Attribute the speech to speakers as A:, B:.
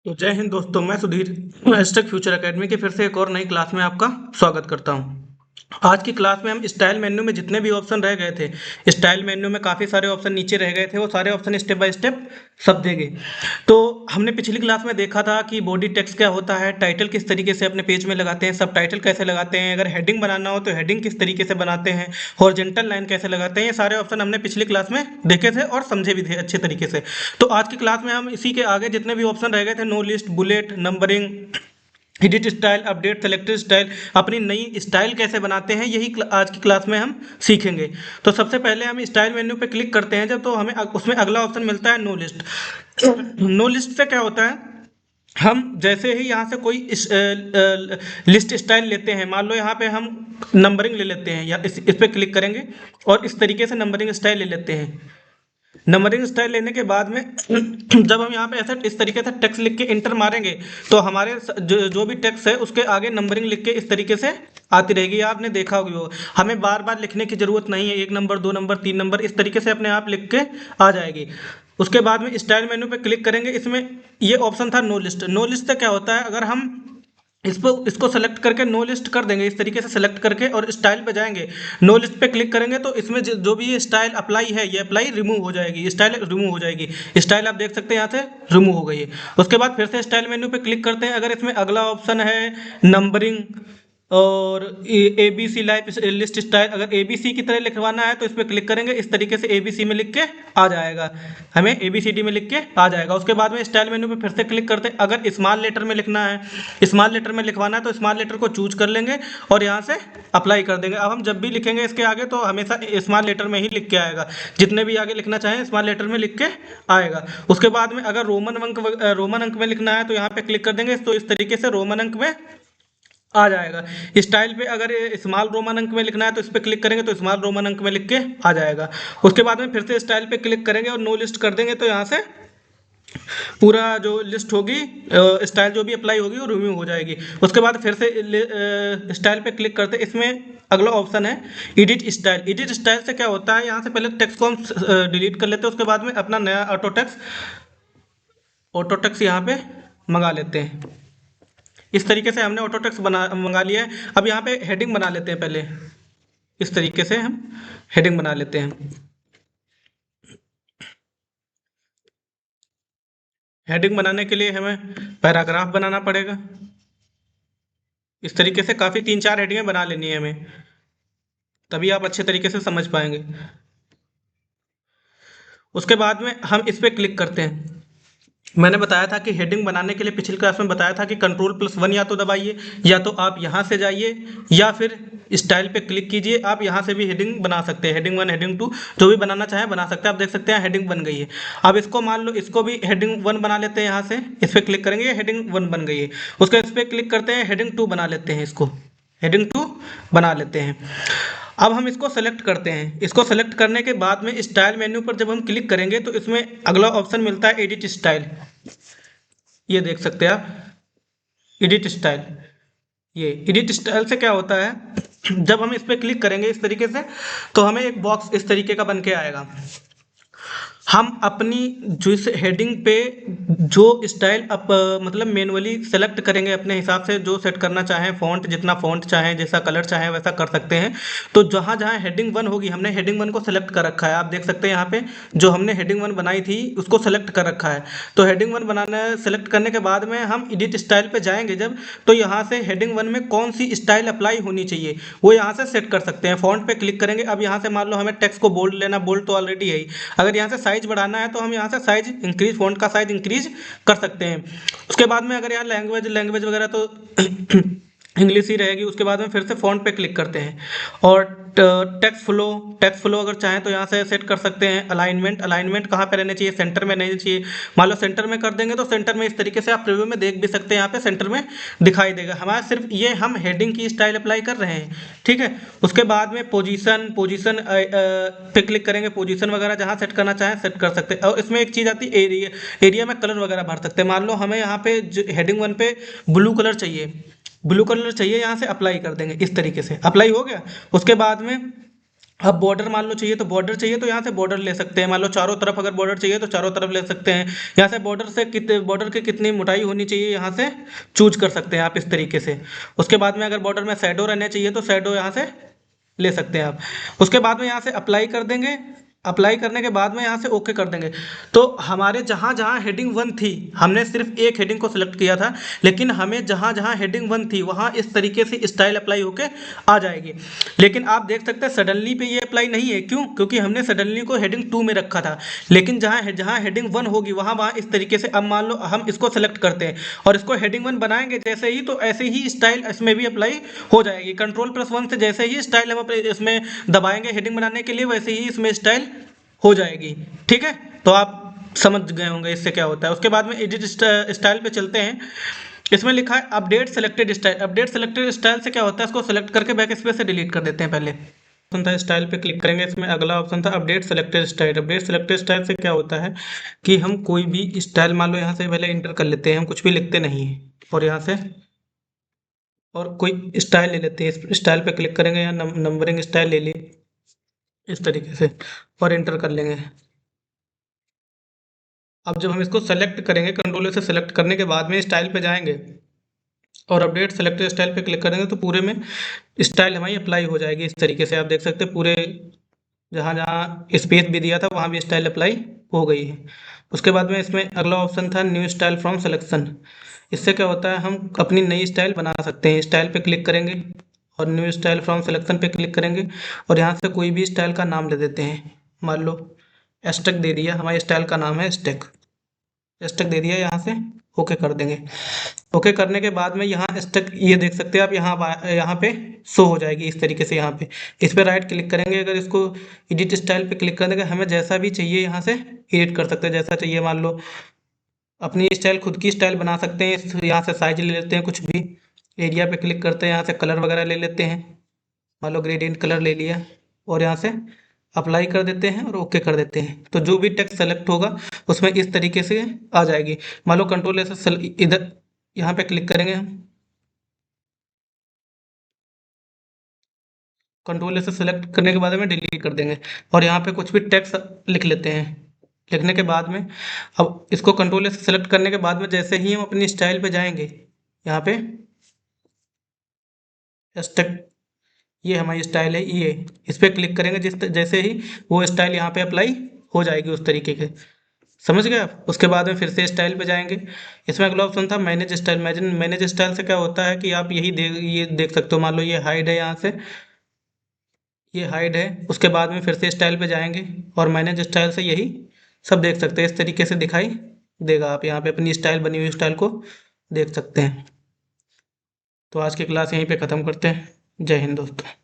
A: तो जय हिंद दोस्तों, मैं सुधीर एस्टेक फ्यूचर एकेडमी के फिर से एक और नई क्लास में आपका स्वागत करता हूं। आज की क्लास में हम स्टाइल मेन्यू में जितने भी ऑप्शन रह गए थे, स्टाइल मेन्यू में काफ़ी सारे ऑप्शन नीचे रह गए थे, वो सारे ऑप्शन स्टेप बाय स्टेप सब देंगे। तो हमने पिछली क्लास में देखा था कि बॉडी टेक्स्ट क्या होता है, टाइटल किस तरीके से अपने पेज में लगाते हैं, सब टाइटल कैसे लगाते हैं, अगर हेडिंग बनाना हो तो हेडिंग किस तरीके से बनाते हैं, हॉरिजॉन्टल लाइन कैसे लगाते हैं, ये सारे ऑप्शन हमने पिछली क्लास में देखे थे और समझे भी थे अच्छे तरीके से। तो आज की क्लास में हम इसी के आगे जितने भी ऑप्शन रह गए थे, no list, bullet, numbering, edit style, update, selected style, अपनी नई स्टाइल कैसे बनाते हैं, यही आज की क्लास में हम सीखेंगे। तो सबसे पहले हम स्टाइल मेन्यू पे क्लिक करते हैं जब, तो हमें उसमें अगला ऑप्शन मिलता है नो लिस्ट। नो लिस्ट से क्या होता है, हम जैसे ही यहाँ से कोई लिस्ट स्टाइल लेते हैं, मान लो यहाँ पे हम नंबरिंग ले लेते हैं, या इस पे क्लिक करेंगे और इस तरीके से नंबरिंग स्टाइल ले लेते हैं। नंबरिंग स्टाइल लेने के बाद में जब हम यहाँ पे ऐसा इस तरीके से टेक्स्ट लिख के इंटर मारेंगे, तो हमारे जो भी टेक्स्ट है उसके आगे नंबरिंग लिख के इस तरीके से आती रहेगी। आपने देखा होगी, वो हमें बार बार लिखने की जरूरत नहीं है, 1 नंबर, 2 नंबर, 3 नंबर, इस तरीके से अपने आप लिख के आ जाएगी। उसके बाद में स्टाइल मेन्यू पे क्लिक करेंगे, इसमें ये ऑप्शन था नो लिस्ट। नो लिस्ट से क्या होता है, अगर हम इसको सेलेक्ट करके नो लिस्ट कर देंगे, इस तरीके से सेलेक्ट करके और स्टाइल पे जाएंगे, नो लिस्ट पे क्लिक करेंगे, तो इसमें जो भी ये स्टाइल अप्लाई है, ये अप्लाई रिमूव हो जाएगी, स्टाइल रिमूव हो जाएगी। स्टाइल आप देख सकते हैं यहाँ से रिमूव हो गई है। उसके बाद फिर से स्टाइल मेन्यू पे क्लिक करते हैं, अगर इसमें अगला ऑप्शन है नंबरिंग और A B C life list style, अगर ए बी सी की तरह लिखवाना है तो इस पर क्लिक करेंगे, इस तरीके से ए बी सी में लिख के आ जाएगा, हमें ए बी सी डी में लिख के आ जाएगा। उसके बाद में स्टाइल मेन्यू पे फिर से क्लिक करते हैं, अगर स्मॉल लेटर में लिखना है, स्मॉल लेटर में लिखवाना है तो स्मॉल लेटर को चूज कर लेंगे और यहाँ से अप्लाई कर देंगे। अब हम जब भी लिखेंगे इसके आगे तो हमेशा स्मॉल लेटर में ही लिख के आएगा, जितने भी आगे लिखना चाहें स्मॉल लेटर में लिख के आएगा। उसके बाद में अगर रोमन अंक में लिखना है तो यहाँ पे क्लिक कर देंगे, तो इस तरीके से रोमन अंक में आ जाएगा। स्टाइल पे अगर स्मॉल रोमन अंक में लिखना है तो इस पर क्लिक करेंगे तो स्मॉल रोमन अंक में लिख के आ जाएगा। उसके बाद में फिर से स्टाइल पे क्लिक करेंगे और नो लिस्ट कर देंगे, तो यहाँ से पूरा जो लिस्ट होगी, स्टाइल जो भी अप्लाई होगी वो रिमूव हो जाएगी। उसके बाद फिर से स्टाइल पे क्लिक करते हैं, इसमें अगला ऑप्शन है एडिट स्टाइल। एडिट स्टाइल से क्या होता है, यहाँ से पहले टेक्स्ट को हम डिलीट कर लेते हैं, उसके बाद में अपना नया ऑटो टेक्स्ट यहाँ पे मंगा लेते हैं। इस तरीके से हमने ऑटो टेक्स्ट बना मंगा लिया है। अब यहाँ पे हेडिंग बना लेते हैं, पहले इस तरीके से हम हेडिंग बना लेते हैं। हेडिंग बनाने के लिए हमें पैराग्राफ बनाना पड़ेगा, इस तरीके से काफ़ी 3-4 हेडिंगें बना लेनी है हमें, तभी आप अच्छे तरीके से समझ पाएंगे। उसके बाद में हम इस पर क्लिक करते हैं। मैंने बताया था कि हेडिंग बनाने के लिए पिछली क्लास में बताया था कि Ctrl+1 या तो दबाइए, या तो आप यहाँ से जाइए, या फिर स्टाइल पे क्लिक कीजिए। आप यहाँ से भी हेडिंग बना सकते हैं, हेडिंग 1, हेडिंग 2, जो भी बनाना चाहें बना सकते हैं। आप देख सकते हैं हेडिंग बन गई है। अब इसको मान लो, इसको भी हेडिंग 1 बना लेते हैं, यहाँ से इस पर क्लिक करेंगे, हेडिंग 1 बन गई है। उसके इस पर क्लिक करते हैं, हेडिंग 2 बना लेते हैं, इसको हेडिंग 2 बना लेते हैं। अब हम इसको सेलेक्ट करते हैं। इसको सेलेक्ट करने के बाद में स्टाइल मेन्यू पर जब हम क्लिक करेंगे तो इसमें अगला ऑप्शन मिलता है एडिट स्टाइल। ये देख सकते हैं आप, एडिट स्टाइल। ये एडिट स्टाइल से क्या होता है, जब हम इस पर क्लिक करेंगे इस तरीके से, तो हमें एक बॉक्स इस तरीके का बन के आएगा। हम अपनी जो इस हेडिंग पे जो स्टाइल मतलब मैनुअली सेलेक्ट करेंगे, अपने हिसाब से जो सेट करना चाहें, फ़ॉन्ट जितना फ़ॉन्ट चाहें, जैसा कलर चाहें वैसा कर सकते हैं। तो जहाँ जहाँ हेडिंग 1 होगी, हमने हेडिंग 1 को सेलेक्ट कर रखा है, आप देख सकते हैं यहाँ पे जो हमने हेडिंग 1 बनाई थी उसको सेलेक्ट कर रखा है। तो हेडिंग 1 बनाना सेलेक्ट करने के बाद में हम एडिट स्टाइल पे जाएंगे जब, तो यहाँ से हेडिंग 1 में कौन सी स्टाइल अप्लाई होनी चाहिए वो यहाँ से सेट कर सकते हैं। फ़ॉन्ट पे क्लिक करेंगे, अब यहाँ से मान लो हमें टेक्स्ट को बोल्ड लेना, बोल्ड तो ऑलरेडी है ही। अगर यहाँ से साइज बढ़ाना है तो हम यहाँ से साइज इंक्रीज, फ़ॉन्ट का साइज इंक्रीज कर सकते हैं। उसके बाद में अगर यहाँ लैंग्वेज वगैरह तो इंग्लिश ही रहेगी। उसके बाद में फिर से फ़ॉन्ट पे क्लिक करते हैं और टेक्स्ट फ्लो अगर चाहें तो यहाँ से सेट कर सकते हैं। अलाइनमेंट कहाँ पे रहना चाहिए, सेंटर में रहना चाहिए। मान लो सेंटर में कर देंगे तो सेंटर में इस तरीके से आप प्रीव्यू में देख भी सकते हैं, यहाँ पे सेंटर में दिखाई देगा। हमारा सिर्फ ये हम हेडिंग की स्टाइल अप्लाई कर रहे हैं, ठीक है। उसके बाद में पोजीशन पे क्लिक करेंगे, पोजीशन वगैरह जहाँ सेट करना चाहें सेट कर सकते हैं। और इसमें एक चीज़ आती है एरिया में कलर वगैरह भर सकते हैं। मान लो हमें यहाँ पे हेडिंग 1 पे ब्लू कलर चाहिए, यहाँ से अप्लाई कर देंगे, इस तरीके से अप्लाई हो गया। उसके बाद में अब बॉर्डर मान लो चाहिए, तो बॉर्डर चाहिए तो यहाँ से बॉर्डर ले सकते हैं। मान लो चारों तरफ अगर बॉर्डर चाहिए तो चारों तरफ ले सकते हैं। यहाँ से बॉर्डर की कितनी मोटाई होनी चाहिए यहाँ से चूज कर सकते हैं आप इस तरीके से। उसके बाद में अगर बॉर्डर में शैडो रहने चाहिए तो शैडो यहाँ से ले सकते हैं आप। उसके बाद में यहाँ से अप्लाई कर देंगे। अप्लाई करने के बाद में यहाँ से ओके कर देंगे। तो हमारे जहाँ जहाँ हेडिंग 1 थी, हमने सिर्फ एक हेडिंग को सिलेक्ट किया था, लेकिन हमें जहाँ जहाँ हेडिंग 1 थी वहाँ इस तरीके से स्टाइल अप्लाई होके आ जाएगी। लेकिन आप देख सकते हैं सडनली पे ये अप्लाई नहीं है। क्यों? क्योंकि हमने सडनली को हेडिंग 2 में रखा था। लेकिन जहाँ जहाँ हेडिंग 1 होगी वहाँ वहाँ इस तरीके से, अब मान लो हम इसको सेलेक्ट करते हैं और इसको हेडिंग 1 बनाएंगे जैसे ही, तो ऐसे ही स्टाइल इसमें भी अप्लाई हो जाएगी। कंट्रोल+1 से जैसे ही स्टाइल हम इसमें दबाएंगे हेडिंग बनाने के लिए, वैसे ही इसमें स्टाइल हो जाएगी। ठीक है, तो आप समझ गए होंगे इससे क्या होता है। उसके बाद में एडिट स्टाइल पे चलते हैं। इसमें लिखा है update selected style. Update selected style से क्या होता है, इसको सेलेक्ट करके बैक स्पेस से डिलीट कर देते हैं। पहले ऑप्शन था स्टाइल पे क्लिक करेंगे, इसमें अगला ऑप्शन था update selected style. Update selected style से क्या होता है कि हम कोई भी स्टाइल मान लो यहाँ से पहले इंटर कर लेते हैं, हम कुछ भी लिखते नहीं है, और यहाँ से और कोई स्टाइल ले लेते हैं। इस स्टाइल पे क्लिक करेंगे, या नंबरिंग स्टाइल ले ली इस तरीके से और इंटर कर लेंगे। अब जब हम इसको सेलेक्ट करेंगे, कंट्रोल से सेलेक्ट करने के बाद में स्टाइल पे जाएंगे और अपडेट सेलेक्टेड स्टाइल पे क्लिक करेंगे, तो पूरे में स्टाइल हमारी अप्लाई हो जाएगी। इस तरीके से आप देख सकते हैं पूरे जहाँ जहाँ स्पेस भी दिया था वहाँ भी स्टाइल अप्लाई हो गई है। उसके बाद में इसमें अगला ऑप्शन था न्यू स्टाइल फ्रॉम सिलेक्शन। इससे क्या होता है, हम अपनी नई स्टाइल बना सकते हैं। स्टाइल पे क्लिक करेंगे और न्यू स्टाइल फ्रॉम सिलेक्शन पे क्लिक करेंगे और यहाँ से कोई भी स्टाइल का नाम ले देते हैं। मान लो एस्टेक दे दिया, हमारे स्टाइल का नाम है एस्टेक। एस्टेक दे दिया, यहाँ से ओके कर देंगे। ओके करने के बाद में यहाँ एस्टेक ये देख सकते हैं आप, यहाँ पे शो हो जाएगी इस तरीके से। यहाँ पे इस पर राइट क्लिक करेंगे, अगर इसको एडिट स्टाइल पे क्लिक कर देंगे, हमें जैसा भी चाहिए यहाँ से एडिट कर सकते हैं। जैसा चाहिए, मान लो अपनी स्टाइल, खुद की स्टाइल बना सकते हैं। यहाँ से साइज ले लेते हैं, कुछ भी एरिया पे क्लिक करते हैं, यहाँ से कलर वगैरह ले लेते हैं। मान लो ग्रेडियंट कलर ले लिया और यहाँ से अप्लाई कर देते हैं और ओके कर देते हैं। तो जो भी टेक्स्ट सेलेक्ट होगा उसमें इस तरीके से आ जाएगी। मान लो कंट्रोल ऐसे इधर यहाँ पे क्लिक करेंगे हम, कंट्रोल से सेलेक्ट करने के बाद में डिलीट कर देंगे और यहाँ पे कुछ भी टेक्स्ट लिख लेते हैं। लिखने के बाद में अब इसको कंट्रोल से सेलेक्ट करने के बाद में जैसे ही हम अपनी स्टाइल पे जाएंगे, यहाँ पे स्टेक, ये हमारी स्टाइल है, ये इस पर क्लिक करेंगे, जैसे ही वो स्टाइल यहाँ पे अप्लाई हो जाएगी उस तरीके के। समझ गए आप? उसके बाद में फिर से स्टाइल पे जाएंगे। इसमें अगला ऑप्शन था मैनेज स्टाइल। मैनेज स्टाइल से क्या होता है कि आप ये देख सकते हो, मान लो ये हाइड है, यहाँ से ये हाइड है। उसके बाद में फिर से स्टाइल पे जाएंगे और मैनेज स्टाइल से यही सब देख सकते हैं। इस तरीके से दिखाई देगा, आप यहाँ पे अपनी स्टाइल, बनी हुई स्टाइल को देख सकते हैं। तो आज की क्लास यहीं पे ख़त्म करते हैं। जय हिंद दोस्तों।